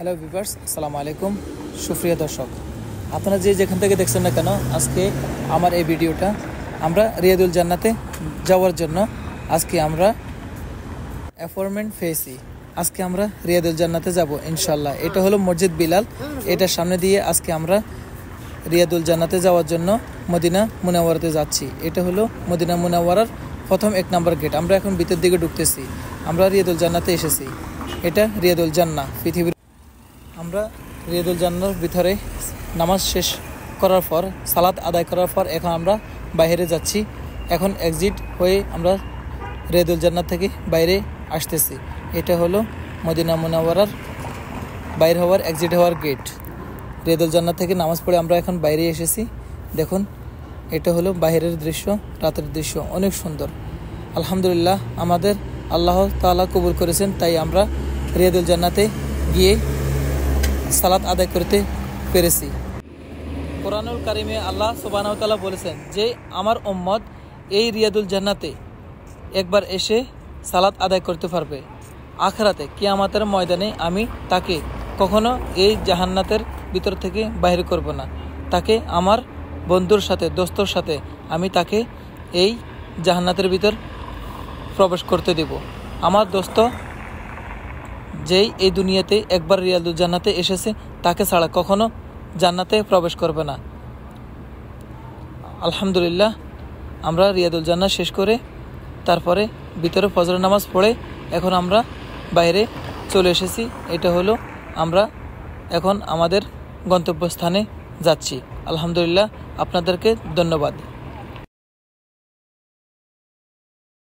Hello viewers, আসসালামু আলাইকুম। সুপ্রিয় দর্শক, আপনারা যেখান থেকে দেখছেন না কেন, আজকে আমার এই ভিডিওটা আমরা রিয়াদুল জান্নাতে যাওয়ার জন্য আজকে আমরা অ্যাপয়েন্টমেন্ট পেয়েছি। আজকে আমরা রিয়াদুল জান্নাতে যাব ইনশাল্লাহ। এটা হলো মসজিদ বিলাল, এটার সামনে দিয়ে আজকে আমরা রিয়াদুল জান্নাতে যাওয়ার জন্য মদিনা মুনাওয়ারাতে যাচ্ছি। এটা হলো মদিনা মুনাওয়ারার প্রথম 1 নম্বর গেট। আমরা এখন ভিতর দিকে ঢুকতেছি। আমরা রিয়াদুল জান্নাতে এসেছি। এটা রিয়াদুল জান্নাহ পৃথিবীর। আমরা রিয়াদুল জান্নাহর ভিতরে নামাজ শেষ করার পর, সালাত আদায় করার পর এখন আমরা বাইরে যাচ্ছি। এখন এক্সিট হয়ে আমরা রিয়াদুল জান্নাহ থেকে বাইরে আসতেছি। এটা হলো মদিনা মুনাওয়ারার বাইরে হওয়ার, এক্সিট হওয়ার গেট। রিয়াদুল জান্নাহ থেকে নামাজ পড়ে আমরা এখন বাইরে এসেছি। দেখুন, এটা হলো বাইরের দৃশ্য, রাতের দৃশ্য, অনেক সুন্দর। আলহামদুলিল্লাহ, আমাদের আল্লাহ তাআলা কবুল করেছেন, তাই আমরা রিয়াদুল জান্নাতে গিয়ে সালাত আদায় করতে পেরেছি। কোরআনুল কারিমে আল্লাহ সুবহানাহু ওয়া তাআলা বলেছেন যে আমার উম্মত এই রিয়াদুল জান্নাতে একবার এসে সালাত আদায় করতে পারবে, আখিরাতে কিয়ামতের ময়দানে আমি তাকে কখনো এই জাহান্নাতের ভিতর থেকে বাইরে করব না। তাকে আমার বন্ধুর সাথে, দোস্তর সাথে আমি তাকে এই জাহান্নাতের ভিতর প্রবেশ করতে দেব। আমার দোস্ত যেই এই দুনিয়াতে একবার রিয়াদুল জান্নাতে এসেছে, তাকে ছাড়া কখনো জান্নাতে প্রবেশ করবে না। আলহামদুলিল্লাহ, আমরা রিয়াদুল জান্নাহ শেষ করে তারপরে ভিতরে ফজরের নামাজ পড়ে এখন আমরা বাইরে চলে এসেছি। এটা হলো আমরা এখন আমাদের গন্তব্যস্থানে যাচ্ছি। আলহামদুলিল্লাহ, আপনাদেরকে ধন্যবাদ।